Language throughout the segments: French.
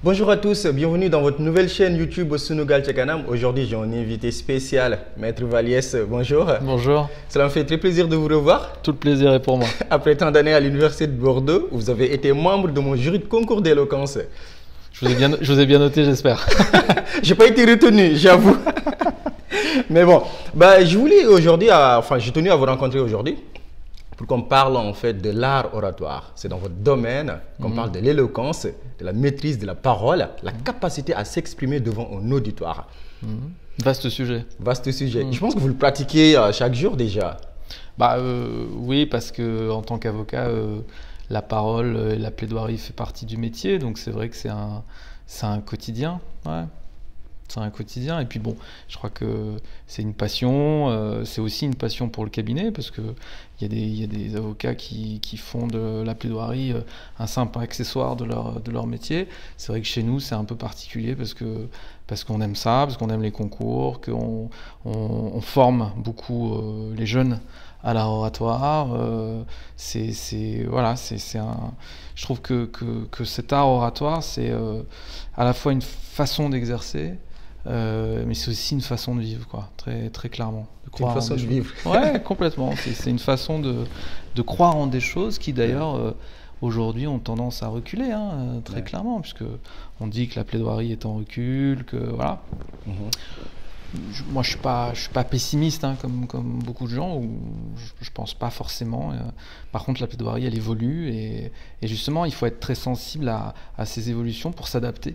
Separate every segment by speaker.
Speaker 1: Bonjour à tous, bienvenue dans votre nouvelle chaîne YouTube Sunugal Tchakanam. Aujourd'hui, j'ai un invité spécial, Maître Valiès. Bonjour.
Speaker 2: Bonjour.
Speaker 1: Cela me fait très plaisir de vous revoir.
Speaker 2: Tout le plaisir est pour moi.
Speaker 1: Après tant d'années à l'Université de Bordeaux, vous avez été membre de mon jury de concours d'éloquence.
Speaker 2: Je vous ai bien noté, j'espère.
Speaker 1: J'ai pas été retenu, j'avoue. Mais bon, je voulais aujourd'hui, j'ai tenu à vous rencontrer aujourd'hui pour qu'on parle en fait de l'art oratoire. C'est dans votre domaine qu'on parle de l'éloquence, de la maîtrise de la parole, la capacité à s'exprimer devant un auditoire.
Speaker 2: Vaste sujet.
Speaker 1: Vaste sujet. Je pense que vous le pratiquez chaque jour déjà.
Speaker 2: Oui, parce que en tant qu'avocat, la parole et la plaidoirie fait partie du métier, donc c'est vrai que c'est un quotidien. Ouais. C'est un quotidien. Et puis bon, je crois que c'est une passion. C'est aussi une passion pour le cabinet parce que il y a des avocats qui font de la plaidoirie un simple accessoire de leur métier. C'est vrai que chez nous, c'est un peu particulier parce qu'on aime ça, parce qu'on aime les concours, qu'on forme beaucoup les jeunes à l'art oratoire. Je trouve que cet art oratoire, c'est à la fois une façon d'exercer, mais c'est aussi une façon de vivre, quoi, très, très clairement.
Speaker 1: C'est une façon de vivre.
Speaker 2: Ouais, complètement. C'est une façon de croire en des choses qui, d'ailleurs, aujourd'hui, ont tendance à reculer, très clairement, puisque on dit que la plaidoirie est en recul, que voilà. Moi, je suis pas pessimiste, comme beaucoup de gens, ou je pense pas forcément. Par contre, la plaidoirie, elle évolue, et justement, il faut être très sensible à ces évolutions pour s'adapter.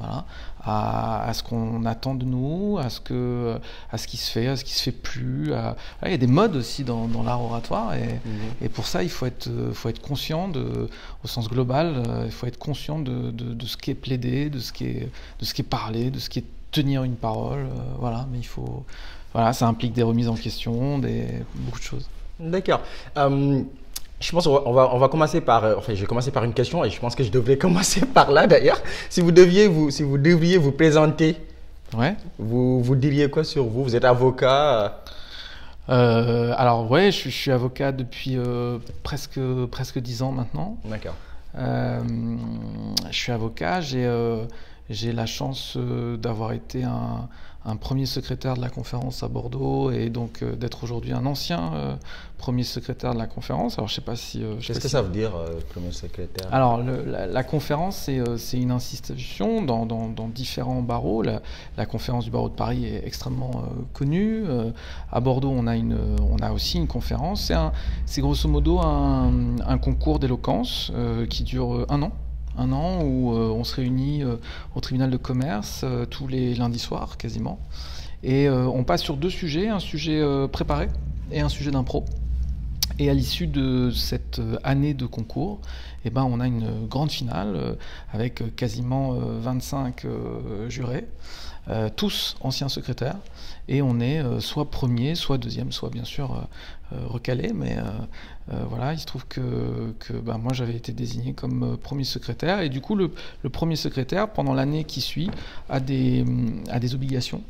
Speaker 2: Voilà, à ce qu'on attend de nous, à ce qui se fait, à ce qui se fait plus. Il y a des modes aussi dans l'art oratoire, et pour ça il faut être conscient au sens global. Il faut être conscient de ce qui est plaidé, de ce qui est parlé, de ce qui est tenir une parole. Mais ça implique des remises en question, beaucoup de choses.
Speaker 1: D'accord. Je pense qu'on va commencer par, je vais commencer par une question et je pense que je devrais commencer par là d'ailleurs. Si vous devriez vous présenter,
Speaker 2: ouais.
Speaker 1: Vous diriez quoi sur vous? Vous êtes avocat?
Speaker 2: Alors ouais, je suis avocat depuis presque 10 ans maintenant.
Speaker 1: D'accord.
Speaker 2: Je suis avocat, j'ai la chance d'avoir été un premier secrétaire de la conférence à Bordeaux et donc d'être aujourd'hui un ancien premier secrétaire de la conférence. Alors je sais pas si...
Speaker 1: Qu'est-ce que ça veut dire, premier secrétaire?
Speaker 2: Alors la conférence, c'est une institution dans différents barreaux. La conférence du barreau de Paris est extrêmement connue. À Bordeaux, on a aussi une conférence. C'est grosso modo un concours d'éloquence qui dure un an où on se réunit au tribunal de commerce tous les lundis soirs quasiment, et on passe sur deux sujets, un sujet préparé et un sujet d'impro. Et à l'issue de cette année de concours, on a une grande finale avec quasiment 25 jurés, tous anciens secrétaires, et on est soit premier, soit deuxième, soit bien sûr recalé, mais il se trouve que moi j'avais été désigné comme premier secrétaire, et du coup le premier secrétaire pendant l'année qui suit a des obligations.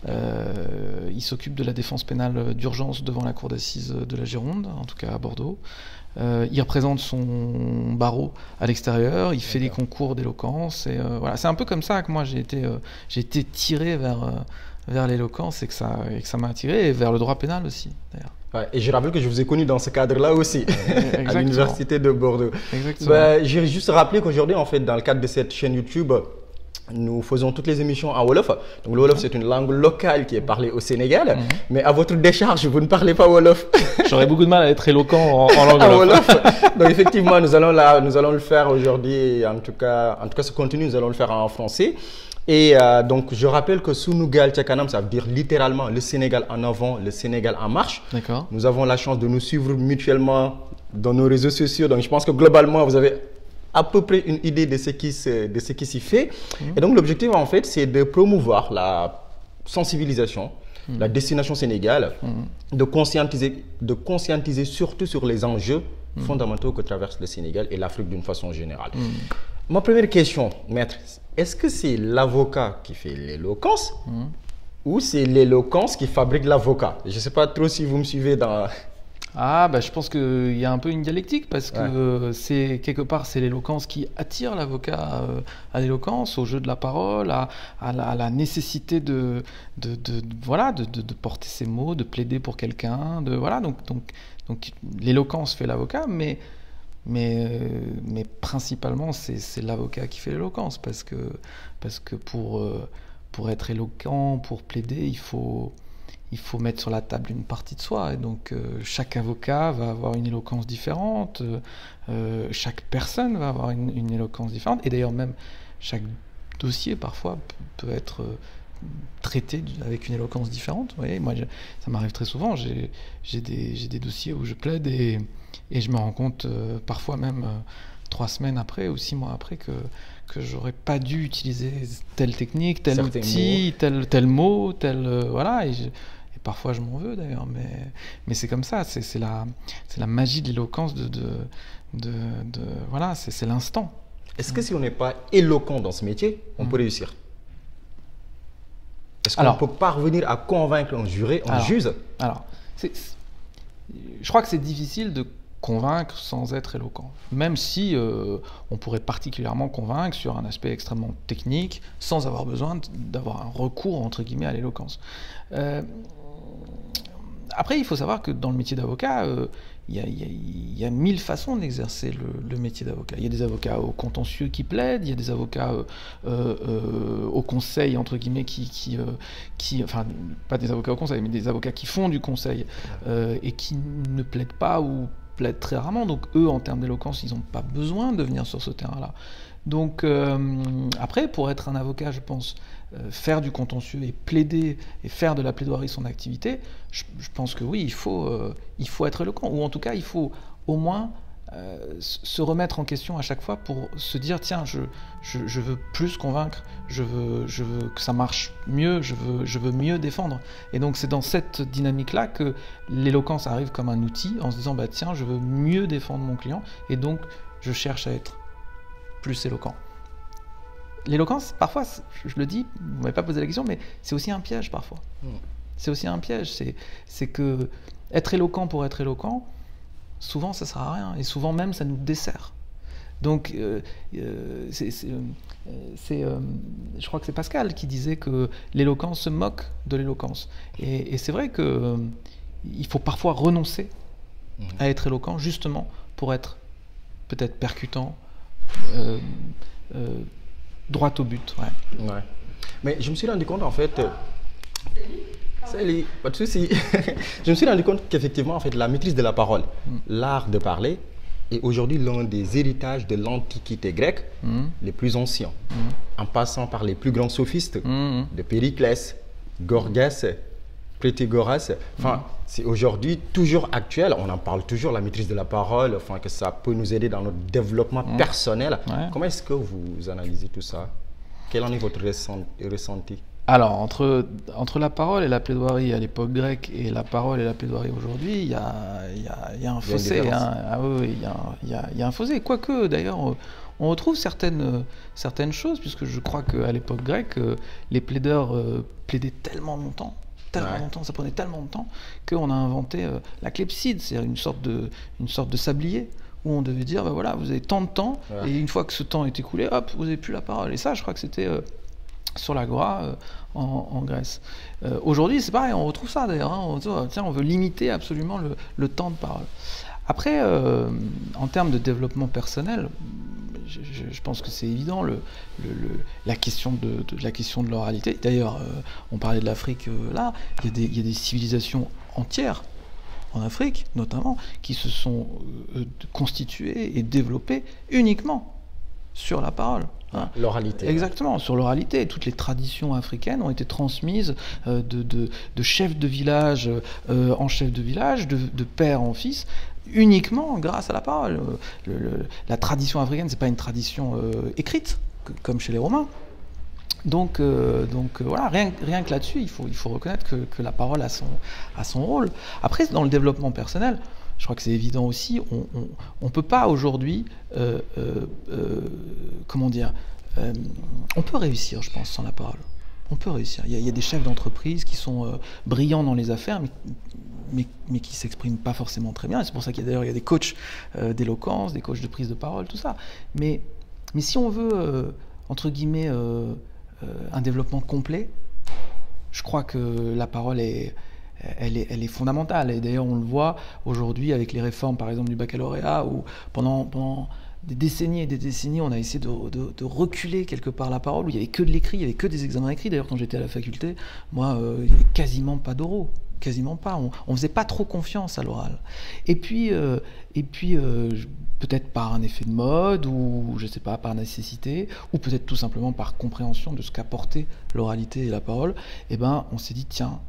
Speaker 2: Il s'occupe de la défense pénale d'urgence devant la cour d'assises de la Gironde, en tout cas à Bordeaux. Il représente son barreau à l'extérieur, il fait des concours d'éloquence, et c'est un peu comme ça que moi j'ai été tiré vers l'éloquence, et que ça m'a attiré, et vers le droit pénal aussi d'ailleurs.
Speaker 1: Ouais, et je rappelle que je vous ai connu dans ce cadre-là aussi, à l'Université de Bordeaux.
Speaker 2: Exactement.
Speaker 1: J'ai juste rappelé qu'aujourd'hui, en fait, dans le cadre de cette chaîne YouTube, nous faisons toutes les émissions en Wolof. Donc le Wolof, c'est une langue locale qui est parlée au Sénégal. Mais à votre décharge, vous ne parlez pas Wolof.
Speaker 2: J'aurais beaucoup de mal à être éloquent en langue Wolof.
Speaker 1: Donc effectivement, nous allons le faire aujourd'hui. En tout cas, ce contenu, nous allons le faire en français. Et donc, je rappelle que Sunugal Tchakanam, ça veut dire littéralement le Sénégal en avant, le Sénégal en marche.
Speaker 2: D'accord.
Speaker 1: Nous avons la chance de nous suivre mutuellement dans nos réseaux sociaux. Donc, je pense que globalement, vous avez à peu près une idée de ce qui s'y fait. Et donc, l'objectif, en fait, c'est de promouvoir la sensibilisation, la destination Sénégal, de conscientiser surtout sur les enjeux fondamentaux que traverse le Sénégal et l'Afrique d'une façon générale. Ma première question, maître, est-ce que c'est l'avocat qui fait l'éloquence ou c'est l'éloquence qui fabrique l'avocat? Je ne sais pas trop si vous me suivez dans...
Speaker 2: Ah, bah, je pense qu'il y a un peu une dialectique parce que quelque part, c'est l'éloquence qui attire l'avocat à l'éloquence, au jeu de la parole, à la nécessité voilà, de porter ses mots, de plaider pour quelqu'un, voilà. Donc l'éloquence fait l'avocat, mais principalement, c'est l'avocat qui fait l'éloquence parce que pour être éloquent, pour plaider, il faut mettre sur la table une partie de soi. Et donc, chaque avocat va avoir une éloquence différente, chaque personne va avoir une éloquence différente. Et d'ailleurs, même chaque dossier, parfois, peut être traité avec une éloquence différente. Vous voyez, moi, ça m'arrive très souvent. J'ai des dossiers où je plaide et je me rends compte, parfois même 3 semaines après ou 6 mois après, que j'aurais pas dû utiliser telle technique, tel outil, tel mot, voilà. Et parfois je m'en veux d'ailleurs, mais c'est comme ça, c'est la magie de l'éloquence voilà, c'est l'instant.
Speaker 1: Est-ce que si on n'est pas éloquent dans ce métier, on peut réussir? Est-ce qu'on peut parvenir à convaincre un juré, un juge?
Speaker 2: Alors, je crois que c'est difficile de convaincre sans être éloquent, même si on pourrait particulièrement convaincre sur un aspect extrêmement technique sans avoir besoin d'avoir un recours entre guillemets à l'éloquence. Après, il faut savoir que dans le métier d'avocat, il y a 1000 façons d'exercer le métier d'avocat. Il y a des avocats au contentieux qui plaident, il y a des avocats au conseil, entre guillemets, enfin, pas des avocats au conseil, mais des avocats qui font du conseil et qui ne plaident pas ou plaident très rarement. Donc eux, en termes d'éloquence, ils n'ont pas besoin de venir sur ce terrain-là. Donc après, pour être un avocat, je pense, faire du contentieux et plaider et faire de la plaidoirie son activité, je pense que oui, il faut être éloquent, ou en tout cas, il faut au moins se remettre en question à chaque fois pour se dire, tiens, je veux plus convaincre, je veux que ça marche mieux, je veux mieux défendre. Et donc c'est dans cette dynamique-là que l'éloquence arrive comme un outil, en se disant, bah tiens, je veux mieux défendre mon client, et donc je cherche à être plus éloquent. L'éloquence, parfois, je le dis, vous ne m'avez pas posé la question, mais c'est aussi un piège parfois. C'est aussi un piège, c'est que être éloquent pour être éloquent, souvent ça ne sert à rien, et souvent même ça nous dessert. Donc, je crois que c'est Pascal qui disait que l'éloquence se moque de l'éloquence. Et c'est vrai qu'il faut parfois renoncer à être éloquent, justement pour être peut-être percutant, droit au but. Ouais.
Speaker 1: Mais je me suis rendu compte en fait. Salut, pas de souci. Je me suis rendu compte qu'effectivement, en fait, la maîtrise de la parole, l'art de parler, est aujourd'hui l'un des héritages de l'Antiquité grecque les plus anciens, en passant par les plus grands sophistes, de Périclès, Gorgias, Protagoras. Enfin, c'est aujourd'hui toujours actuel. On en parle toujours, la maîtrise de la parole, enfin, que ça peut nous aider dans notre développement personnel. Comment est-ce que vous analysez tout ça? Quel en est votre ressenti?
Speaker 2: Alors, entre la parole et la plaidoirie à l'époque grecque et la parole et la plaidoirie aujourd'hui, il y a un fossé. Il y a un fossé. Quoique, d'ailleurs, on retrouve certaines choses, puisque je crois qu'à l'époque grecque, les plaideurs plaidaient tellement longtemps, ça prenait tellement de temps, qu'on a inventé la clepsydre, c'est-à-dire une sorte de sablier, où on devait dire, bah voilà, vous avez tant de temps, et une fois que ce temps est écoulé, hop, vous n'avez plus la parole. Et ça, je crois que c'était sur l'agora en Grèce. Aujourd'hui, c'est pareil, on retrouve ça d'ailleurs. On dit, tiens, on veut limiter absolument le temps de parole. Après, en termes de développement personnel, je pense que c'est évident, la question de l'oralité. D'ailleurs, on parlait de l'Afrique là, il y a des civilisations entières en Afrique, notamment, qui se sont constituées et développées uniquement sur la parole.
Speaker 1: L'oralité.
Speaker 2: Exactement, sur l'oralité. Toutes les traditions africaines ont été transmises de chef de village en chef de village, de père en fils, uniquement grâce à la parole. La tradition africaine, c'est pas une tradition écrite, comme chez les Romains. Donc voilà, rien que là-dessus, il faut reconnaître que la parole a son rôle. Après, dans le développement personnel, je crois que c'est évident aussi, on peut pas aujourd'hui, comment dire, on peut réussir, je pense, sans la parole. On peut réussir. Il y a des chefs d'entreprise qui sont brillants dans les affaires, mais mais qui ne s'expriment pas forcément très bien. Et c'est pour ça qu'il y a des coachs d'éloquence, des coachs de prise de parole, tout ça. Mais si on veut, entre guillemets, un développement complet, je crois que la parole elle est fondamentale. Et d'ailleurs, on le voit aujourd'hui avec les réformes, par exemple, du baccalauréat, où pendant des décennies et des décennies, on a essayé de reculer quelque part la parole, où il n'y avait que de l'écrit, il n'y avait que des examens écrits. D'ailleurs, quand j'étais à la faculté, moi, il n'y avait quasiment pas d'oraux. Quasiment pas. On ne faisait pas trop confiance à l'oral. Et puis peut-être par un effet de mode, ou je ne sais pas, par nécessité, ou peut-être tout simplement par compréhension de ce qu'apportait l'oralité et la parole, on s'est dit, tiens,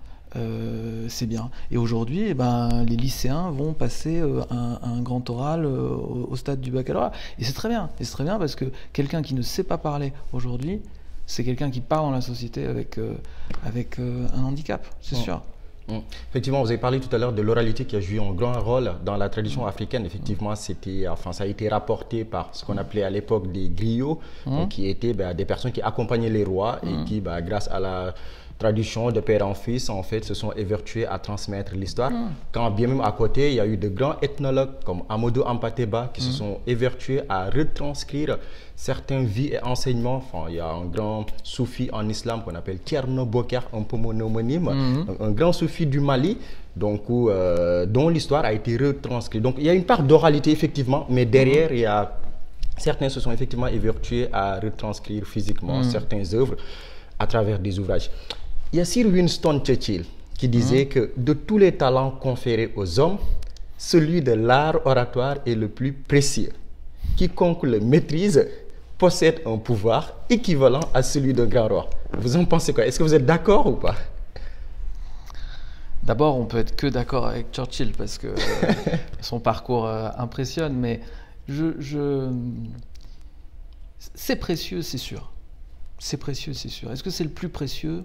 Speaker 2: c'est bien. Et aujourd'hui, les lycéens vont passer un grand oral au stade du baccalauréat. Et c'est très bien. Et c'est très bien parce que quelqu'un qui ne sait pas parler aujourd'hui, c'est quelqu'un qui part dans la société avec un handicap, c'est sûr.
Speaker 1: Effectivement, vous avez parlé tout à l'heure de l'oralité qui a joué un grand rôle dans la tradition africaine. Effectivement, ça a été rapporté par ce qu'on appelait à l'époque des griots, qui étaient des personnes qui accompagnaient les rois et qui, grâce à la tradition de père en fils, en fait, se sont évertués à transmettre l'histoire. Quand bien même à côté, il y a eu de grands ethnologues comme Amadou Hampâté-Bâ qui se sont évertués à retranscrire certaines vies et enseignements. Enfin, il y a un grand soufi en islam qu'on appelle Thierno Bokar, un peu mon homonyme, un grand soufi du Mali, donc, dont l'histoire a été retranscrite. Donc il y a une part d'oralité effectivement, mais derrière, certains se sont effectivement évertués à retranscrire physiquement certaines œuvres à travers des ouvrages. Il y a Sir Winston Churchill qui disait que de tous les talents conférés aux hommes, celui de l'art oratoire est le plus précieux. Quiconque le maîtrise possède un pouvoir équivalent à celui d'un grand roi. Vous en pensez quoi? Est-ce que vous êtes d'accord ou pas?
Speaker 2: D'abord, on peut être que d'accord avec Churchill parce que son parcours impressionne, mais c'est précieux, c'est sûr. C'est précieux, c'est sûr. Est-ce que c'est le plus précieux?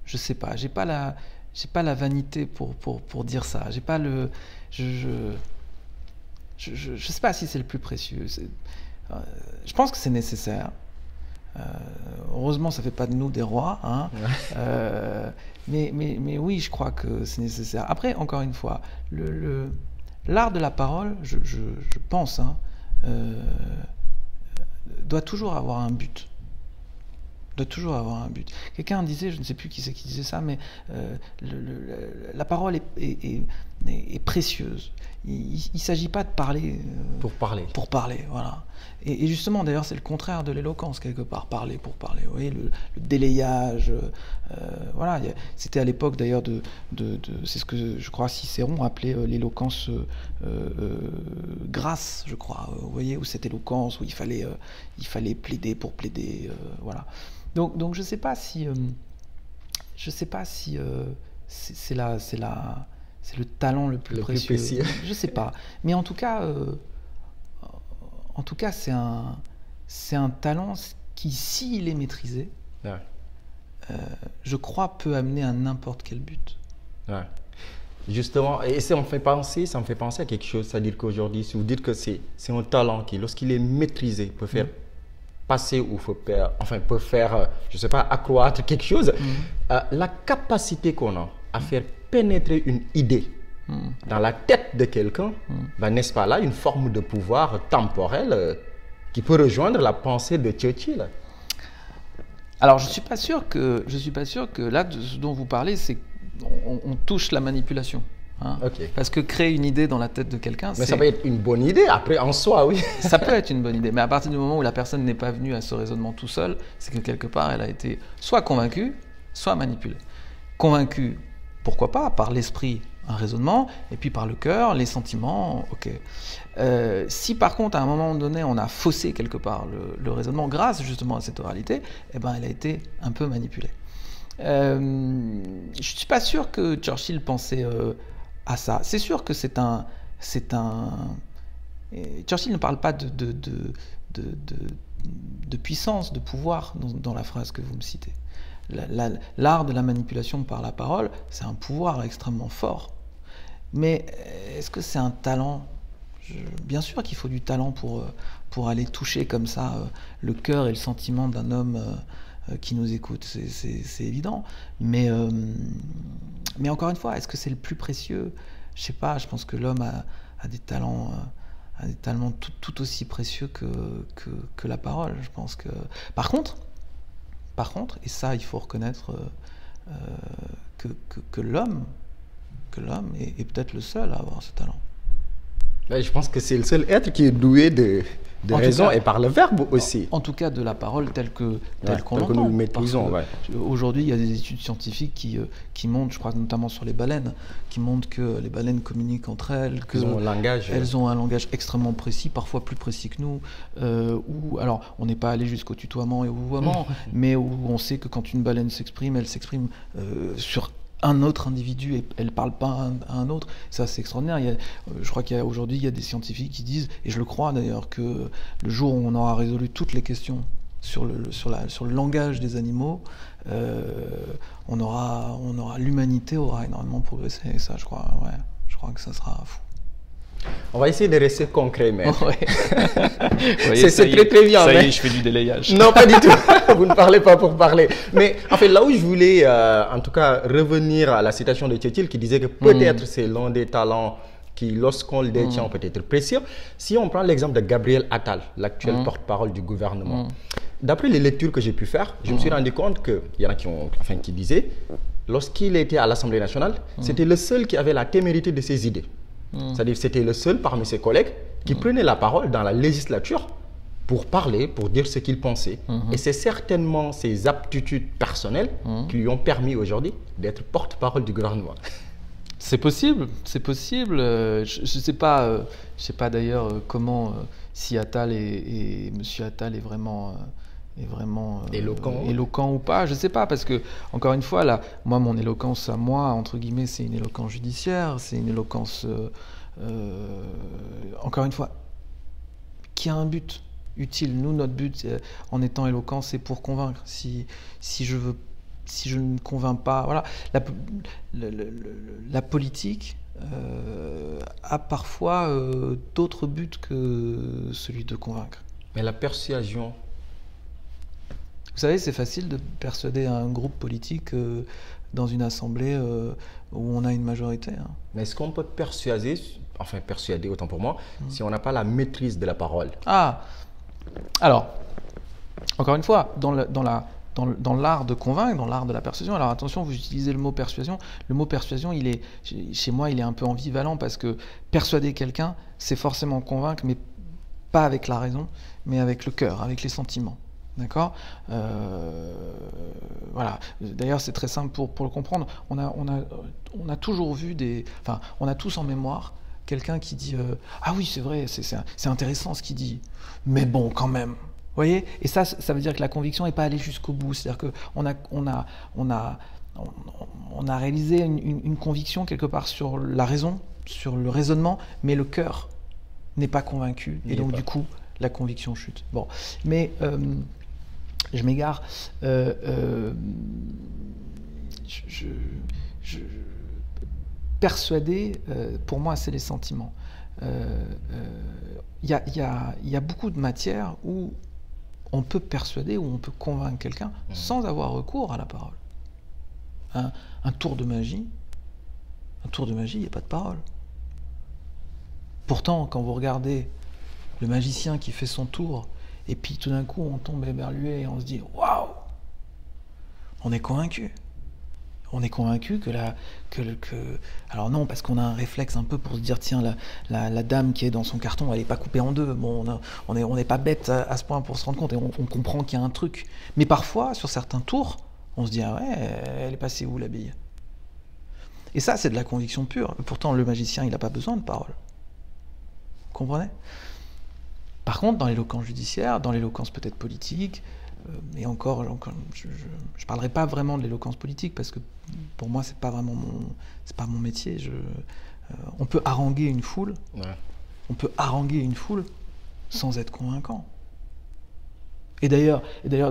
Speaker 2: Je sais pas. J'ai pas la vanité pour dire ça. J'ai pas le. Je sais pas si c'est le plus précieux. Je pense que c'est nécessaire. Heureusement, ça fait pas de nous des rois, hein. Mais oui, je crois que c'est nécessaire. Après, encore une fois, l'art de la parole, je pense, doit toujours avoir un but. Doit toujours avoir un but. Quelqu'un disait, je ne sais plus qui c'est qui disait ça, mais la parole est précieuse. Il ne s'agit pas de parler
Speaker 1: pour parler.
Speaker 2: Pour parler, voilà. Et justement, d'ailleurs, c'est le contraire de l'éloquence, quelque part, parler pour parler. Vous voyez, le délayage, voilà. C'était à l'époque, d'ailleurs, c'est ce que, je crois, Cicéron appelait l'éloquence grasse, je crois. Vous voyez, où cette éloquence, où il fallait plaider pour plaider, voilà. Donc je sais pas si c'est le talent le plus précieux. Je sais pas, mais en tout cas c'est un talent qui, s'il est maîtrisé, je crois peut amener à n'importe quel but.
Speaker 1: Ouais. Justement, et ça me fait penser à quelque chose, c'est-à-dire qu'aujourd'hui, si vous dites que c'est un talent qui, lorsqu'il est maîtrisé, peut faire passer ou peut faire, je sais pas, accroître quelque chose, la capacité qu'on a à faire pénétrer une idée dans la tête de quelqu'un, n'est-ce pas là une forme de pouvoir temporel qui peut rejoindre la pensée de Churchill?
Speaker 2: Alors je suis pas sûr que là, de ce dont vous parlez, c'est on touche la manipulation.
Speaker 1: Okay.
Speaker 2: Parce que créer une idée dans la tête de quelqu'un,
Speaker 1: mais ça peut être une bonne idée après en soi, oui.
Speaker 2: Ça peut être une bonne idée, mais à partir du moment où la personne n'est pas venue à ce raisonnement tout seul, c'est que quelque part elle a été soit convaincue, soit manipulée. Convaincue, pourquoi pas, par l'esprit, un raisonnement, et puis par le cœur, les sentiments, ok. Si par contre à un moment donné on a faussé quelque part le raisonnement grâce justement à cette oralité, elle a été un peu manipulée. Je ne suis pas sûr que Churchill pensait à ça. C'est sûr que c'est un. Churchill ne parle pas de puissance, de pouvoir dans la phrase que vous me citez. L'art de la manipulation par la parole, c'est un pouvoir extrêmement fort. Mais est-ce que c'est un talent? Bien sûr qu'il faut du talent pour aller toucher comme ça le cœur et le sentiment d'un homme qui nous écoutent, c'est évident. Mais encore une fois, est-ce que c'est le plus précieux? Je sais pas, je pense que l'homme a des talents tout aussi précieux que la parole. Je pense que par contre, et ça il faut reconnaître que l'homme est peut-être le seul à avoir ce talent.
Speaker 1: Je pense que c'est le seul être qui est doué de raison et par le verbe aussi.
Speaker 2: En tout cas, de la parole telle qu'on l'entend.
Speaker 1: Que nous le maîtrisons.
Speaker 2: Aujourd'hui, il y a des études scientifiques qui montrent, je crois notamment sur les baleines, qui montrent que les baleines communiquent entre elles, qu'elles ont un langage extrêmement précis, parfois plus précis que nous. Alors, on n'est pas allé jusqu'au tutoiement et au vouvoiement, mais où on sait que quand une baleine s'exprime, elle s'exprime sur un autre individu et elle ne parle pas à un autre. Ça, c'est extraordinaire. Je crois qu'aujourd'hui, il y a des scientifiques qui disent, et je le crois d'ailleurs, que le jour où on aura résolu toutes les questions sur le langage des animaux, l'humanité aura énormément progressé. Et ça, je crois que ça sera fou.
Speaker 1: On va essayer de rester concret, mais
Speaker 2: c'est
Speaker 1: très très bien.
Speaker 2: Ça y est, je fais du délayage.
Speaker 1: Non, pas du tout. Vous ne parlez pas pour parler. Mais en fait, là où je voulais, en tout cas, revenir à la citation de Tchétchil qui disait que peut-être c'est l'un des talents qui, lorsqu'on le détient, peut être précieux. Si on prend l'exemple de Gabriel Attal, l'actuel porte-parole du gouvernement, d'après les lectures que j'ai pu faire, je me suis rendu compte qu'il y en a qui disaient, lorsqu'il était à l'Assemblée nationale, c'était le seul qui avait la témérité de ses idées. C'est-à-dire c'était le seul parmi ses collègues qui prenait la parole dans la législature pour parler, pour dire ce qu'il pensait. Et c'est certainement ses aptitudes personnelles qui lui ont permis aujourd'hui d'être porte-parole du gouvernement.
Speaker 2: C'est possible, c'est possible. Je ne sais pas d'ailleurs comment, si Attal et Monsieur Attal est vraiment éloquent ou pas, je ne sais pas, parce que, encore une fois, là, moi, mon éloquence à moi, entre guillemets, c'est une éloquence judiciaire, c'est une éloquence, encore une fois, qui a un but utile. Nous, notre but, en étant éloquent, c'est pour convaincre. Si je ne convainc pas, voilà, la politique a parfois d'autres buts que celui de convaincre.
Speaker 1: Mais la persuasion...
Speaker 2: Vous savez, c'est facile de persuader un groupe politique dans une assemblée où on a une majorité.
Speaker 1: Mais est-ce qu'on peut persuader autant pour moi, si on n'a pas la maîtrise de la parole?
Speaker 2: Alors, encore une fois, dans l'art de convaincre, dans l'art de la persuasion, alors attention, vous utilisez le mot persuasion. Le mot persuasion, chez moi, il est un peu ambivalent parce que persuader quelqu'un, c'est forcément convaincre, mais pas avec la raison, mais avec le cœur, avec les sentiments. D'accord, voilà. D'ailleurs, c'est très simple pour le comprendre. On a toujours vu on a tous en mémoire quelqu'un qui dit ah oui, c'est vrai, c'est intéressant ce qu'il dit, mais bon, quand même. Vous voyez? Et ça veut dire que la conviction n'est pas allée jusqu'au bout. C'est-à-dire qu'on a réalisé une conviction quelque part sur la raison, sur le raisonnement, mais le cœur n'est pas convaincu. Et donc, du coup, la conviction chute. Bon, mais je m'égare. Persuader, pour moi, c'est les sentiments. Il y a beaucoup de matières où on peut persuader, où on peut convaincre quelqu'un sans avoir recours à la parole. Un tour de magie, il n'y a pas de parole. Pourtant, quand vous regardez le magicien qui fait son tour, et puis tout d'un coup on tombe éberlué et on se dit waouh, on est convaincu. On est convaincu alors non, parce qu'on a un réflexe un peu pour se dire tiens, la dame qui est dans son carton, elle n'est pas coupée en deux. Bon, on n'est pas bête à ce point pour se rendre compte et on comprend qu'il y a un truc. Mais parfois, sur certains tours, on se dit ah ouais, elle est passée où la bille? Et ça, c'est de la conviction pure. Pourtant, le magicien, il n'a pas besoin de parole. Vous comprenez? Par contre, dans l'éloquence judiciaire, dans l'éloquence peut-être politique, et encore je ne parlerai pas vraiment de l'éloquence politique parce que pour moi c'est pas mon métier. On peut haranguer une foule, sans être convaincant. Et d'ailleurs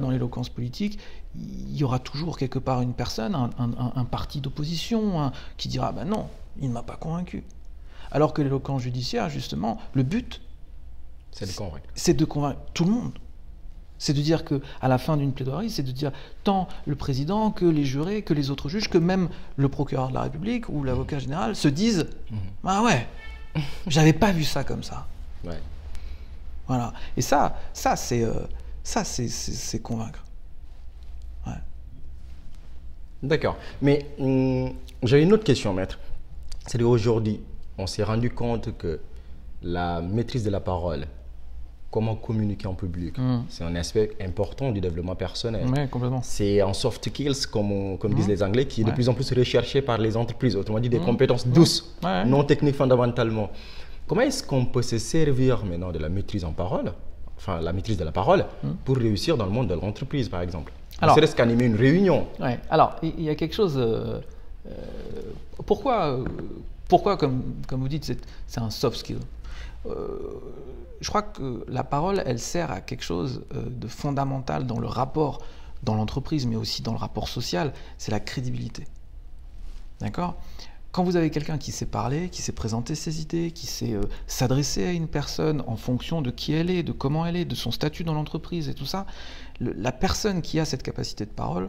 Speaker 2: dans l'éloquence politique, il y aura toujours quelque part une personne, un parti d'opposition qui dira ben non, il ne m'a pas convaincu. Alors que l'éloquence judiciaire, justement, le but, c'est de convaincre tout le monde. C'est de dire qu'à la fin d'une plaidoirie, c'est de dire tant le président que les jurés, que les autres juges, que même le procureur de la République ou l'avocat général se disent « Ah ouais, j'avais pas vu ça comme ça.
Speaker 1: Ouais. »
Speaker 2: Voilà. Et ça c'est convaincre. Ouais.
Speaker 1: D'accord. Mais j'ai une autre question, maître. C'est-à-dire aujourd'hui, on s'est rendu compte que la maîtrise de la parole, comment communiquer en public, c'est un aspect important du développement personnel.
Speaker 2: Oui, complètement.
Speaker 1: C'est un soft skills, comme disent les Anglais, qui est de plus en plus recherché par les entreprises. Autrement dit, des compétences douces, non techniques fondamentalement. Comment est-ce qu'on peut se servir maintenant de la maîtrise en parole, enfin la maîtrise de la parole, pour réussir dans le monde de l'entreprise, par exemple? Alors, serait-ce qu'animer une réunion?
Speaker 2: Ouais. Alors, il y a quelque chose... pourquoi, comme vous dites, c'est un soft skill? Je crois que la parole, elle sert à quelque chose de fondamental dans le rapport dans l'entreprise, mais aussi dans le rapport social, c'est la crédibilité. D'accord? Quand vous avez quelqu'un qui sait parler, qui sait présenter ses idées, qui sait s'adresser à une personne en fonction de qui elle est, de comment elle est, de son statut dans l'entreprise et tout ça, la personne qui a cette capacité de parole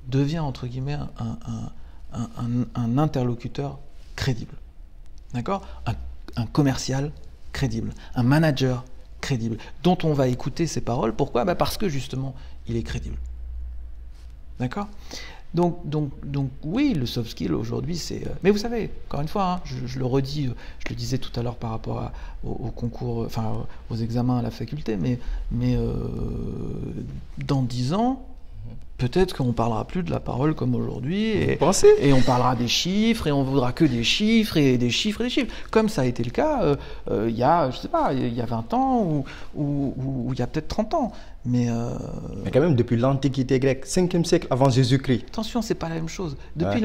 Speaker 2: devient, entre guillemets, un interlocuteur crédible. D'accord? Un commercial crédible, un manager crédible, dont on va écouter ses paroles. Pourquoi? Parce que justement, il est crédible. D'accord? Donc oui, le soft skill aujourd'hui, c'est... Mais vous savez, encore une fois, je le redis, je le disais tout à l'heure par rapport au concours, enfin aux examens à la faculté, mais dans 10 ans, peut-être qu'on ne parlera plus de la parole comme aujourd'hui, et on parlera des chiffres, et on voudra que des chiffres, et des chiffres, et des chiffres. Comme ça a été le cas il y a, je sais pas, il y a 20 ans, ou il y a peut-être 30 ans. Mais
Speaker 1: quand même, depuis l'Antiquité grecque, 5e siècle avant Jésus-Christ.
Speaker 2: Attention, c'est pas la même chose. Depuis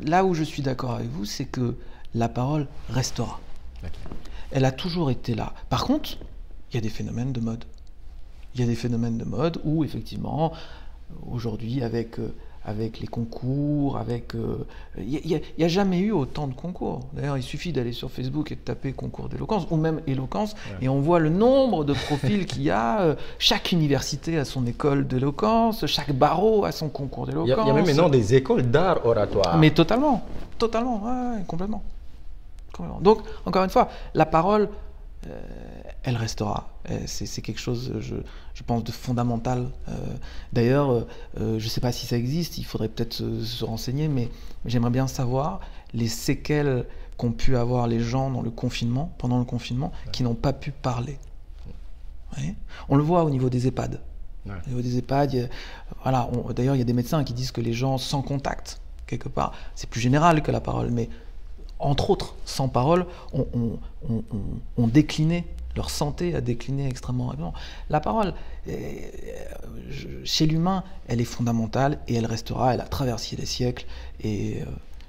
Speaker 2: là où je suis d'accord avec vous, c'est que la parole restera. Okay. Elle a toujours été là. Par contre, il y a des phénomènes de mode. Il y a des phénomènes de mode où, effectivement, aujourd'hui, avec les concours, il n'y a jamais eu autant de concours. D'ailleurs, il suffit d'aller sur Facebook et de taper concours d'éloquence, ou même éloquence, et on voit le nombre de profils qu'il y a. Chaque université a son école d'éloquence, chaque barreau a son concours d'éloquence.
Speaker 1: Il y a même maintenant des écoles d'art oratoire.
Speaker 2: Mais totalement, ouais, complètement. Donc, encore une fois, la parole... elle restera. C'est quelque chose, je pense, de fondamental. D'ailleurs, je ne sais pas si ça existe, il faudrait peut-être se renseigner, mais j'aimerais bien savoir les séquelles qu'ont pu avoir les gens dans le confinement, pendant le confinement, qui n'ont pas pu parler. Ouais. On le voit au niveau des EHPAD. Ouais. Au niveau des EHPAD, voilà, d'ailleurs, il y a des médecins qui disent que les gens sans contact, quelque part, c'est plus général que la parole, mais entre autres, sans parole, ont décliné, leur santé a décliné extrêmement rapidement. La parole, chez l'humain, elle est fondamentale et elle restera, elle a traversé les siècles et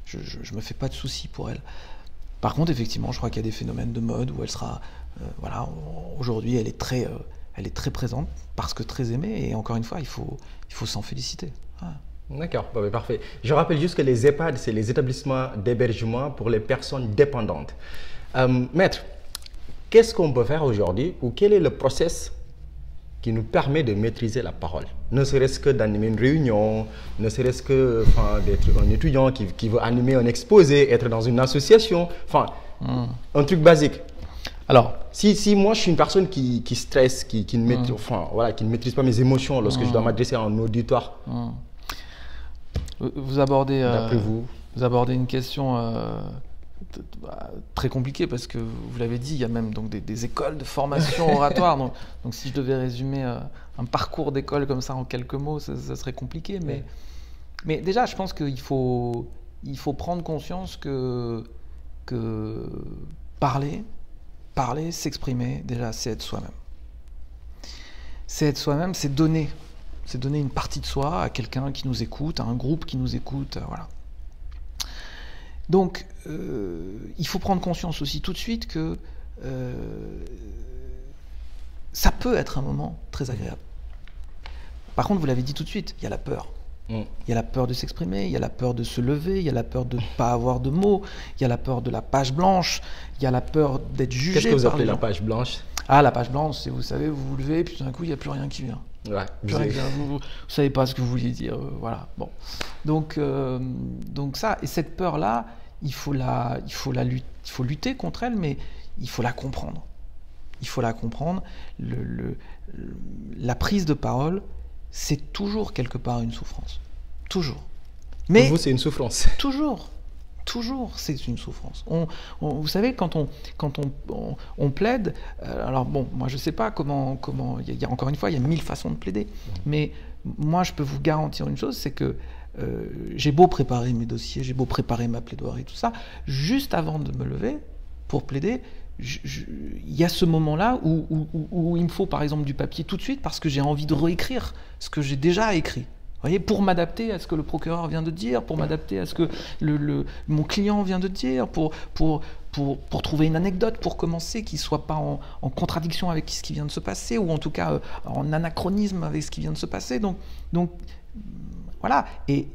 Speaker 2: je ne me fais pas de soucis pour elle. Par contre, effectivement, je crois qu'il y a des phénomènes de mode où elle sera, voilà, aujourd'hui, elle est très présente parce que très aimée et encore une fois, il faut s'en féliciter. Voilà.
Speaker 1: D'accord, parfait. Je rappelle juste que les EHPAD, c'est les établissements d'hébergement pour les personnes dépendantes. Maître, qu'est-ce qu'on peut faire aujourd'hui ou quel est le process qui nous permet de maîtriser la parole? Ne serait-ce que d'animer une réunion, ne serait-ce que d'être un étudiant qui veut animer un exposé, être dans une association, un truc basique. Alors, si moi je suis une personne qui stresse, qui ne maîtrise pas mes émotions lorsque je dois m'adresser à un auditoire.
Speaker 2: Vous abordez une question très compliquée parce que vous l'avez dit, il y a même donc des écoles de formation oratoire. Donc si je devais résumer un parcours d'école comme ça en quelques mots, ça serait compliqué. Mais déjà, je pense qu'il faut prendre conscience que parler, s'exprimer, déjà, c'est être soi-même. C'est être soi-même, c'est donner une partie de soi à quelqu'un qui nous écoute, à un groupe qui nous écoute, voilà. Donc, il faut prendre conscience aussi tout de suite que ça peut être un moment très agréable. Par contre, vous l'avez dit tout de suite, il y a la peur. Il y a la peur de s'exprimer, il y a la peur de se lever, il y a la peur de ne pas avoir de mots, il y a la peur de la page blanche, il y a la peur d'être jugé.
Speaker 1: Qu'est-ce que vous appelez la page blanche?
Speaker 2: Ah, la page blanche, c'est, vous savez, vous vous levez, puis tout d'un coup, il n'y a plus rien qui vient.
Speaker 1: Ouais,
Speaker 2: Plus rien qui vient. Vous savez pas ce que vous vouliez dire. Voilà. Bon. Donc ça, et cette peur-là, il faut lutter contre elle, mais il faut la comprendre. Il faut la comprendre. La prise de parole, c'est toujours quelque part une souffrance. Toujours. Mais
Speaker 1: pour vous, c'est une souffrance.
Speaker 2: Toujours, c'est une souffrance. Vous savez, quand on plaide, alors bon, moi je sais pas comment il y a encore une fois, il y a 1000 façons de plaider, mais moi je peux vous garantir une chose, c'est que j'ai beau préparer mes dossiers, j'ai beau préparer ma plaidoirie, tout ça, juste avant de me lever pour plaider, il y a ce moment-là où il me faut par exemple du papier tout de suite parce que j'ai envie de réécrire ce que j'ai déjà écrit. Vous voyez, pour m'adapter à ce que le procureur vient de dire, pour m'adapter à ce que mon client vient de dire, pour trouver une anecdote, pour commencer, qui ne soit pas en contradiction avec ce qui vient de se passer, ou en tout cas en anachronisme avec ce qui vient de se passer. Donc voilà. Et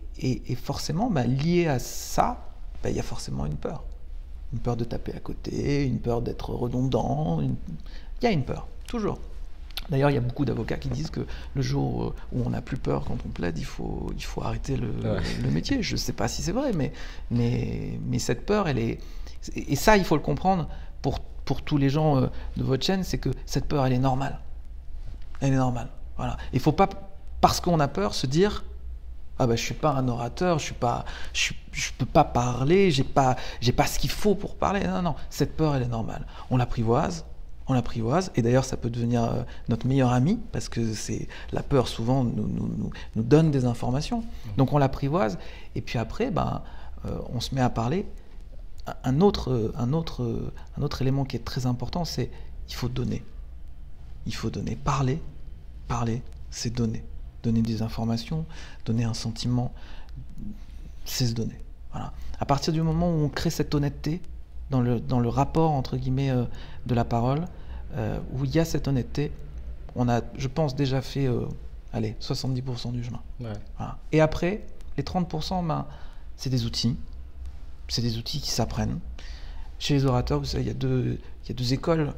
Speaker 2: forcément, lié à ça, il y a forcément une peur. Une peur de taper à côté, une peur d'être redondant. Il y a une peur, toujours. D'ailleurs, il y a beaucoup d'avocats qui disent que le jour où on n'a plus peur quand on plaide, il faut arrêter le métier. Je ne sais pas si c'est vrai, mais cette peur, elle est... Et ça, il faut le comprendre pour tous les gens de votre chaîne, c'est que cette peur, elle est normale. Elle est normale. Voilà. Il ne faut pas, parce qu'on a peur, se dire... Ah ben, je suis pas un orateur, je peux pas parler, j'ai pas ce qu'il faut pour parler. Non, cette peur, elle est normale. On l'apprivoise, et d'ailleurs, ça peut devenir notre meilleur ami, parce que la peur, souvent, nous donne des informations. Donc, on l'apprivoise, et puis après, on se met à parler. Un autre élément qui est très important, c'est il faut donner. Il faut donner. Parler, c'est donner. Donner des informations, donner un sentiment, c'est se donner. Voilà. À partir du moment où on crée cette honnêteté dans le rapport, entre guillemets, de la parole, où il y a cette honnêteté, on a, je pense, déjà fait 70% du chemin. Ouais. Voilà. Et après, les 30%, c'est des outils. C'est des outils qui s'apprennent. Chez les orateurs, vous savez, il y a deux écoles.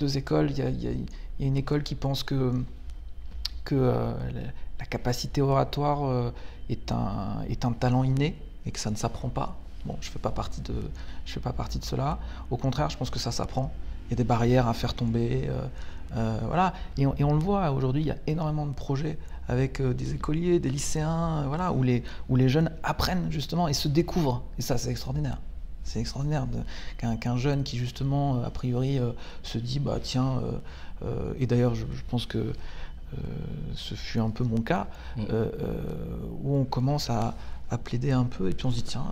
Speaker 2: Il y a une école qui pense que la capacité oratoire est un talent inné et que ça ne s'apprend pas. Bon, je fais pas partie de cela. Au contraire, je pense que ça s'apprend. Il y a des barrières à faire tomber. Voilà. Et on le voit aujourd'hui, il y a énormément de projets avec des écoliers, des lycéens, voilà, où les jeunes apprennent justement et se découvrent. Et ça, c'est extraordinaire. C'est extraordinaire qu'un jeune qui justement, a priori, se dit, tiens, et d'ailleurs, je pense que ce fut un peu mon cas, où on commence à plaider un peu, et puis on se dit, tiens,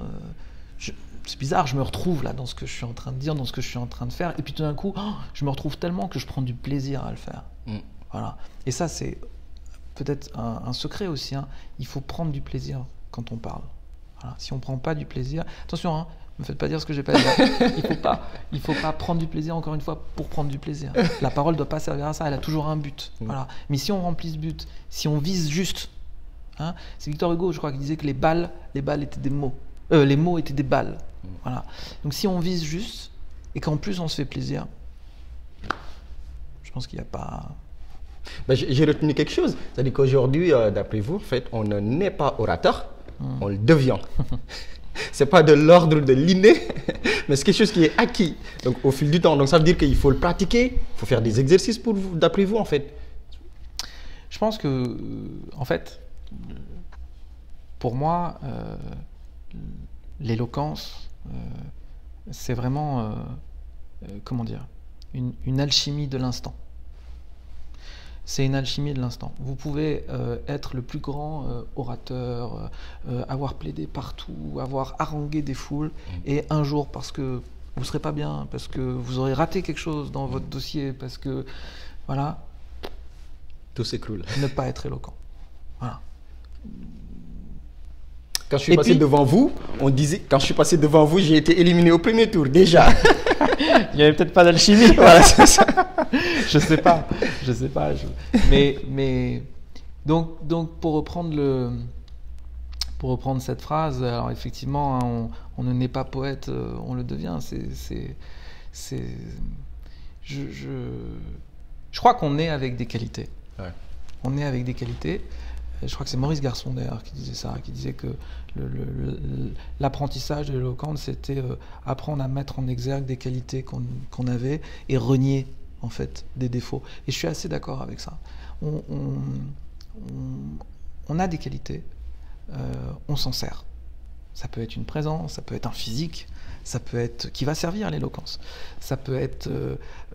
Speaker 2: c'est bizarre, je me retrouve là dans ce que je suis en train de dire, dans ce que je suis en train de faire, et puis tout d'un coup, je me retrouve tellement que je prends du plaisir à le faire. Voilà. Et ça, c'est peut-être un secret aussi, hein. Il faut prendre du plaisir quand on parle. Voilà. Si on ne prend pas du plaisir, attention, hein, ne me faites pas dire ce que j'ai pas dit. Il faut pas prendre du plaisir, encore une fois, pour prendre du plaisir. La parole ne doit pas servir à ça, elle a toujours un but. Voilà. Mais si on remplit ce but, si on vise juste, hein, c'est Victor Hugo, je crois, qui disait que les balles étaient des mots. Les mots étaient des balles. Voilà. Donc si on vise juste, et qu'en plus on se fait plaisir, je pense qu'il n'y a pas...
Speaker 1: J'ai retenu quelque chose. C'est-à-dire qu'aujourd'hui, d'après vous, en fait, on ne naît pas orateur, on le devient. C'est pas de l'ordre de l'inné, mais c'est quelque chose qui est acquis. Donc au fil du temps. Donc ça veut dire qu'il faut le pratiquer, il faut faire des exercices d'après vous, en fait.
Speaker 2: Je pense que, en fait, pour moi, l'éloquence, c'est vraiment, comment dire, une alchimie de l'instant. C'est une alchimie de l'instant. Vous pouvez être le plus grand orateur, avoir plaidé partout, avoir harangué des foules, et un jour, parce que vous ne serez pas bien, parce que vous aurez raté quelque chose dans votre dossier, parce que, voilà,
Speaker 1: tout s'écroule.
Speaker 2: Ne pas être éloquent. Voilà.
Speaker 1: Quand je suis passé devant vous, on disait, quand je suis passé devant vous, j'ai été éliminé au premier tour, déjà.
Speaker 2: Il n'y avait peut-être pas d'alchimie. Voilà, c'est ça. Je sais pas. Mais donc pour reprendre cette phrase, alors effectivement, hein, on ne naît pas poète, on le devient. je crois qu'on est avec des qualités.
Speaker 1: Ouais.
Speaker 2: On est avec des qualités. Je crois que c'est Maurice Garçon d'ailleurs qui disait ça, qui disait que l'apprentissage de l'éloquence, c'était apprendre à mettre en exergue des qualités qu'on avait et renier en fait des défauts. Et je suis assez d'accord avec ça. On a des qualités, on s'en sert. Ça peut être une présence, ça peut être un physique, ça peut être qui va servir à l'éloquence. Ça peut être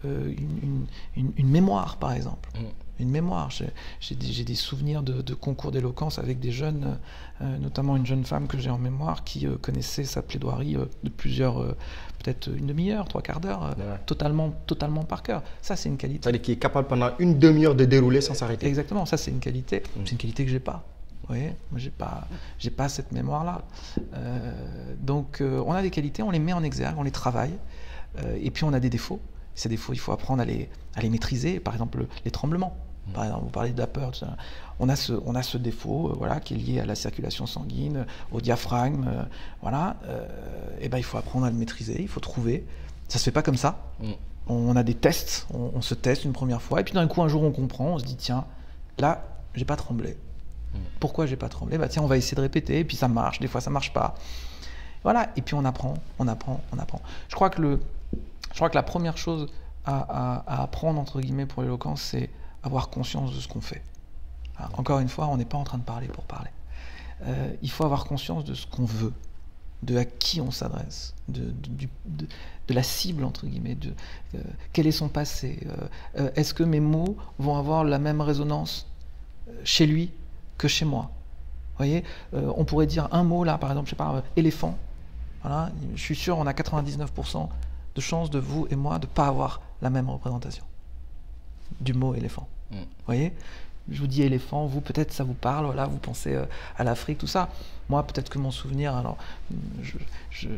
Speaker 2: une mémoire par exemple. Une mémoire. J'ai des souvenirs de concours d'éloquence avec des jeunes, notamment une jeune femme que j'ai en mémoire qui connaissait sa plaidoirie de plusieurs, peut-être une demi-heure, 3/4 d'heure, totalement par cœur. Ça, c'est une qualité.
Speaker 1: C'est-à-dire qu'il est capable pendant une demi-heure de dérouler sans s'arrêter.
Speaker 2: Exactement, ça c'est une qualité. C'est une qualité que j'ai pas. Vous voyez, moi j'ai pas cette mémoire-là. Donc on a des qualités, on les met en exergue, on les travaille, et puis on a des défauts. Ces défauts, il faut apprendre à les maîtriser. Par exemple, les tremblements. Par exemple, vous parlez de la peur. On a ce défaut, voilà, qui est lié à la circulation sanguine, au diaphragme, voilà. Et ben, il faut apprendre à le maîtriser. Il faut trouver. Ça se fait pas comme ça. On a des tests. On se teste une première fois, et puis d'un coup, un jour, on comprend. On se dit, tiens, là, j'ai pas tremblé. Pourquoi j'ai pas tremblé? Bah tiens, on va essayer de répéter. Et puis ça marche. Des fois, ça marche pas. Voilà. Et puis on apprend. Je crois que la première chose à apprendre, entre guillemets, pour l'éloquence, c'est avoir conscience de ce qu'on fait. Alors, encore une fois, on n'est pas en train de parler pour parler. Il faut avoir conscience de ce qu'on veut, de à qui on s'adresse, de la cible, entre guillemets, quel est son passé. Est-ce que mes mots vont avoir la même résonance chez lui que chez moi? Vous voyez, on pourrait dire un mot là, par exemple, je sais pas, éléphant. Voilà, je suis sûr, on a 99% de chances de vous et moi de ne pas avoir la même représentation du mot éléphant. Vous voyez, je vous dis éléphant, vous peut-être ça vous parle, voilà, vous pensez à l'Afrique, tout ça. Moi, peut-être que mon souvenir, alors je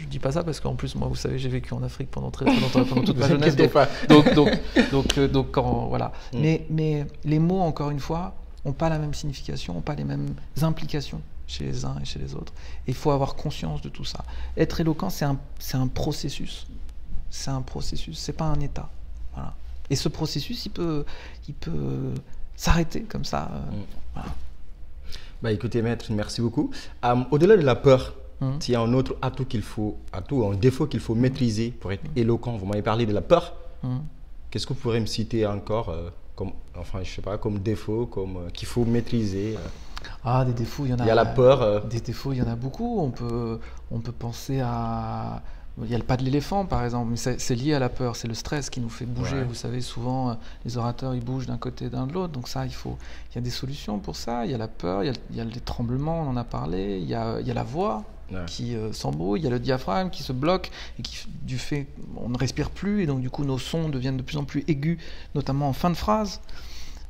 Speaker 2: dis pas ça parce qu'en plus, moi, vous savez, j'ai vécu en Afrique pendant très longtemps, pendant toute ma jeunesse. Donc quand, voilà. Mais les mots, encore une fois, n'ont pas la même signification, n'ont pas les mêmes implications chez les uns et chez les autres. Et il faut avoir conscience de tout ça. Être éloquent, c'est un processus. C'est un processus, c'est pas un état. Voilà. Et ce processus, il peut s'arrêter comme ça. Voilà.
Speaker 1: Bah, écoutez, maître, merci beaucoup. Au-delà de la peur, s'il y a un autre atout un défaut qu'il faut maîtriser pour être éloquent, vous m'avez parlé de la peur. Qu'est-ce que vous pourrez me citer encore comme défaut, qu'il faut maîtriser
Speaker 2: Ah, des défauts, il y en a.
Speaker 1: Il y a la peur.
Speaker 2: Des défauts, il y en a beaucoup. On peut penser à. Il y a le pas de l'éléphant, par exemple, mais c'est lié à la peur. C'est le stress qui nous fait bouger. Ouais. Vous savez, souvent, les orateurs, ils bougent d'un côté et d'un de l'autre. Donc ça, il y a des solutions pour ça. Il y a la peur, il y a les tremblements, on en a parlé. Il y a la voix qui s'embrouille. Il y a le diaphragme qui se bloque et qui, du fait, on ne respire plus. Et donc, du coup, nos sons deviennent de plus en plus aigus, notamment en fin de phrase.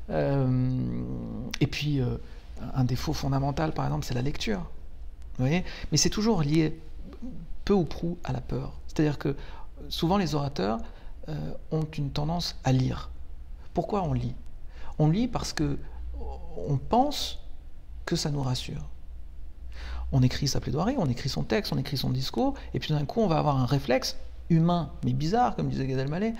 Speaker 2: Et puis, un défaut fondamental, par exemple, c'est la lecture. Vous voyez ? Mais c'est toujours lié peu ou prou à la peur. C'est-à-dire que souvent les orateurs ont une tendance à lire. Pourquoi on lit ? On lit parce que on pense que ça nous rassure. On écrit sa plaidoirie, on écrit son texte, on écrit son discours, et puis d'un coup on va avoir un réflexe humain, mais bizarre, comme disait Gad Elmaleh,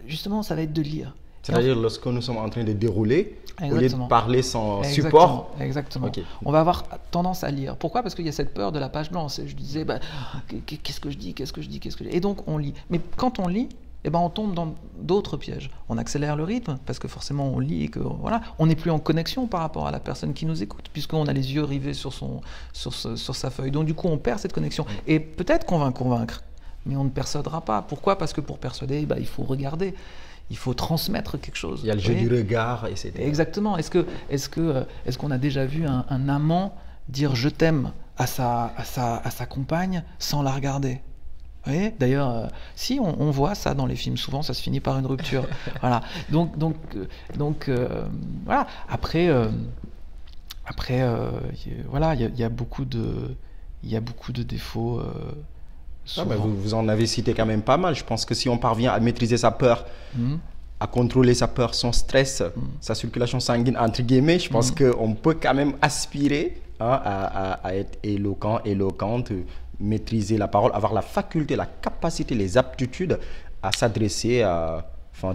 Speaker 2: justement ça va être de lire.
Speaker 1: C'est-à-dire lorsque nous sommes en train de dérouler, au lieu de parler sans support.
Speaker 2: Exactement. Okay. On va avoir tendance à lire. Pourquoi ? Parce qu'il y a cette peur de la page blanche. Je disais, qu'est-ce que je dis ? Et donc on lit. Mais quand on lit, on tombe dans d'autres pièges. On accélère le rythme, parce que forcément on lit et que voilà, on n'est plus en connexion par rapport à la personne qui nous écoute, puisqu'on a les yeux rivés sur sa feuille. Donc du coup on perd cette connexion. Et peut-être qu'on va convaincre, mais on ne persuadera pas. Pourquoi ? Parce que pour persuader, il faut regarder. Il faut transmettre quelque chose.
Speaker 1: Il y a le jeu du regard, etc.
Speaker 2: Exactement. Est-ce qu'on a déjà vu un amant dire « je t'aime » à sa compagne sans la regarder ? Vous voyez ? D'ailleurs, si, on voit ça dans les films. Souvent, ça se finit par une rupture. Voilà. Donc voilà. Après, voilà, il y a beaucoup de défauts.
Speaker 1: Vous en avez cité quand même pas mal. Je pense que si on parvient à maîtriser sa peur, à contrôler sa peur, son stress, sa circulation sanguine, entre guillemets, je pense qu'on peut quand même aspirer à être éloquent, éloquente, maîtriser la parole, avoir la faculté, la capacité, les aptitudes à s'adresser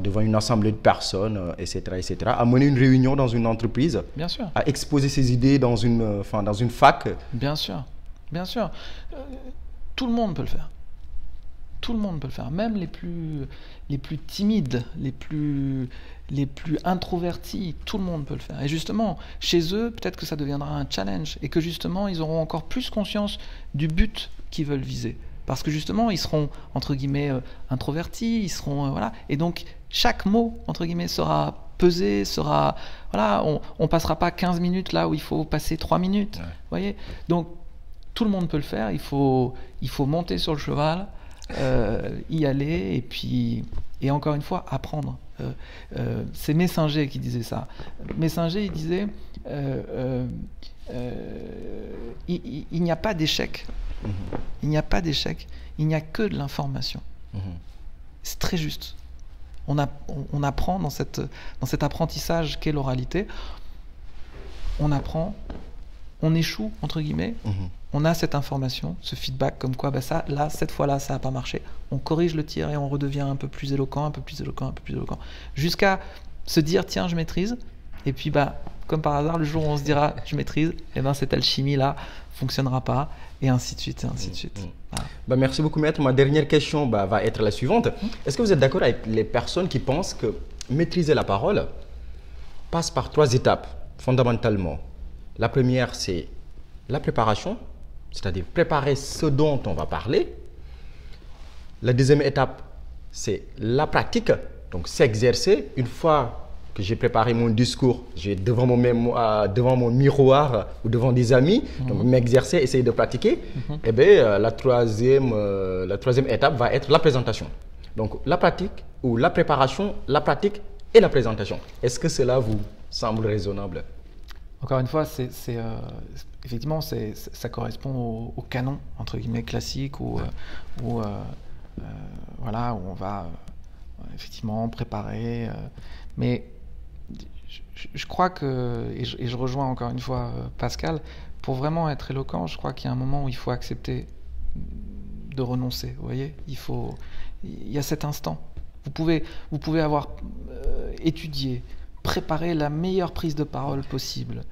Speaker 1: devant une assemblée de personnes, etc., à mener une réunion dans une entreprise,
Speaker 2: bien sûr,
Speaker 1: à exposer ses idées dans une fac.
Speaker 2: Bien sûr, bien sûr. Tout le monde peut le faire. Tout le monde peut le faire, même les plus timides, les plus introvertis, tout le monde peut le faire. Et justement, chez eux, peut-être que ça deviendra un challenge et que justement, ils auront encore plus conscience du but qu'ils veulent viser. Parce que justement, ils seront, entre guillemets, introvertis, ils seront... voilà. Et donc, chaque mot, entre guillemets, sera pesé, sera... Voilà, on ne passera pas 15 minutes là où il faut passer 3 minutes. Ouais. Voyez. Donc, tout le monde peut le faire. Il faut monter sur le cheval, y aller et encore une fois, apprendre. C'est Messinger qui disait ça. Messinger, il disait il n'y a pas d'échec. Il n'y a pas d'échec, il n'y a que de l'information. C'est très juste. On apprend dans cet apprentissage qu'est l'oralité. On apprend, on échoue, entre guillemets, on a cette information, ce feedback, comme quoi cette fois-là, ça n'a pas marché. On corrige le tir et on redevient un peu plus éloquent, jusqu'à se dire, tiens, je maîtrise. Et puis, comme par hasard, le jour où on se dira, je maîtrise, cette alchimie-là fonctionnera pas, et ainsi de suite, et ainsi de suite.
Speaker 1: Voilà. Merci beaucoup, maître. Ma dernière question va être la suivante. Est-ce que vous êtes d'accord avec les personnes qui pensent que maîtriser la parole passe par 3 étapes, fondamentalement? La première, c'est la préparation, c'est-à-dire préparer ce dont on va parler. La deuxième étape, c'est la pratique, donc s'exercer. Une fois que j'ai préparé mon discours, j'ai devant mon miroir ou devant des amis, donc m'exercer, essayer de pratiquer. Et bien, la troisième étape va être la présentation. Donc la pratique ou la préparation, la pratique et la présentation. Est-ce que cela vous semble raisonnable?
Speaker 2: Encore une fois, effectivement, ça correspond au canon, entre guillemets, classique, où on va effectivement préparer. Mais je crois que, et je rejoins encore une fois Pascal, pour vraiment être éloquent, je crois qu'il y a un moment où il faut accepter de renoncer. Vous voyez, il y a cet instant. Vous pouvez avoir étudié, préparé la meilleure prise de parole possible.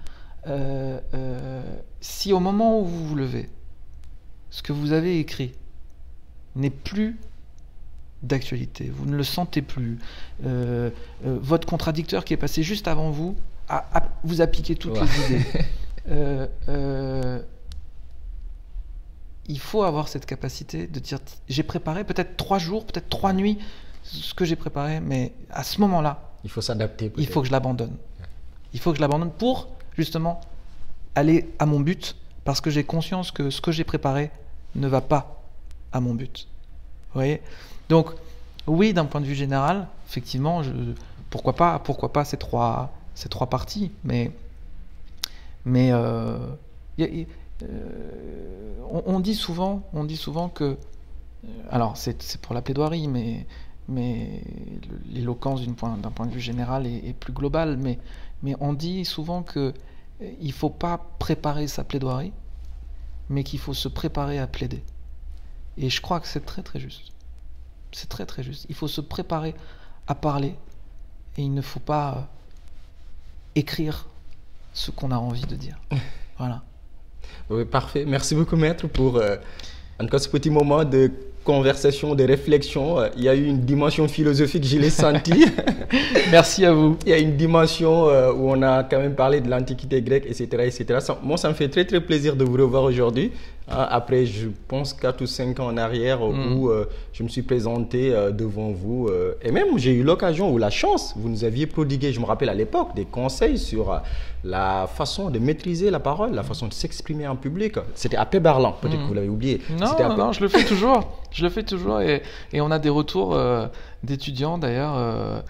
Speaker 2: Si au moment où vous vous levez, ce que vous avez écrit n'est plus d'actualité, vous ne le sentez plus, votre contradicteur qui est passé juste avant vous vous a piqué toutes les idées. Il faut avoir cette capacité de dire, j'ai préparé peut-être 3 jours, peut-être 3 nuits, ce que j'ai préparé, mais à ce moment-là,
Speaker 1: il faut s'adapter.
Speaker 2: Il faut que je l'abandonne. Il faut que je l'abandonne pour, justement, aller à mon but, parce que j'ai conscience que ce que j'ai préparé ne va pas à mon but. Vous voyez ? Donc, oui, d'un point de vue général, effectivement, pourquoi pas ces trois parties, mais on dit souvent que, alors c'est pour la plaidoirie, mais l'éloquence d'un point de vue général est plus globale, mais on dit souvent que il faut pas préparer sa plaidoirie, mais qu'il faut se préparer à plaider. Et je crois que c'est très très juste. C'est très très juste. Il faut se préparer à parler et il ne faut pas écrire ce qu'on a envie de dire. Voilà.
Speaker 1: Oui, parfait. Merci beaucoup, maître, pour en tout cas ce petit moment de conversation, de réflexion. Il y a eu une dimension philosophique, je l'ai senti.
Speaker 2: Merci à vous.
Speaker 1: Il y a une dimension où on a quand même parlé de l'Antiquité grecque, etc. Moi, ça me fait très très plaisir de vous revoir aujourd'hui. Après, je pense 4 ou 5 ans en arrière où je me suis présenté devant vous. Et même, j'ai eu l'occasion ou la chance, vous nous aviez prodigué, je me rappelle à l'époque, des conseils sur la façon de maîtriser la parole, la façon de s'exprimer en public. C'était à Péberlan, peut-être que vous l'avez oublié.
Speaker 2: Non, je le fais toujours. Je le fais toujours et on a des retours d'étudiants d'ailleurs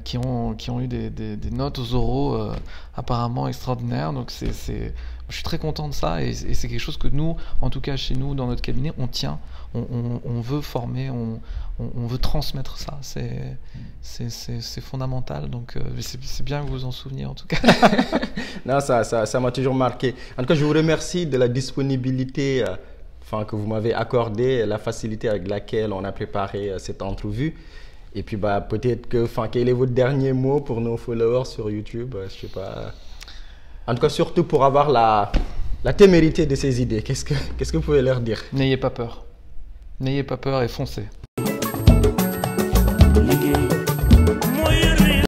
Speaker 2: qui ont eu des notes aux oraux apparemment extraordinaires. Donc je suis très content de ça et c'est quelque chose que nous, en tout cas chez nous, dans notre cabinet, on tient. On veut former, on veut transmettre ça. C'est fondamental. Donc c'est bien que vous vous en souveniez en tout cas.
Speaker 1: Non, ça m'a toujours marqué. En tout cas, je vous remercie de la disponibilité enfin, que vous m'avez accordé, la facilité avec laquelle on a préparé cette entrevue. Et puis bah, peut-être que, enfin, quel est votre dernier mot pour nos followers sur YouTube? Je sais pas. En tout cas, surtout pour avoir la témérité de ces idées. Qu'est-ce que vous pouvez leur dire?
Speaker 2: N'ayez pas peur. N'ayez pas peur et foncez.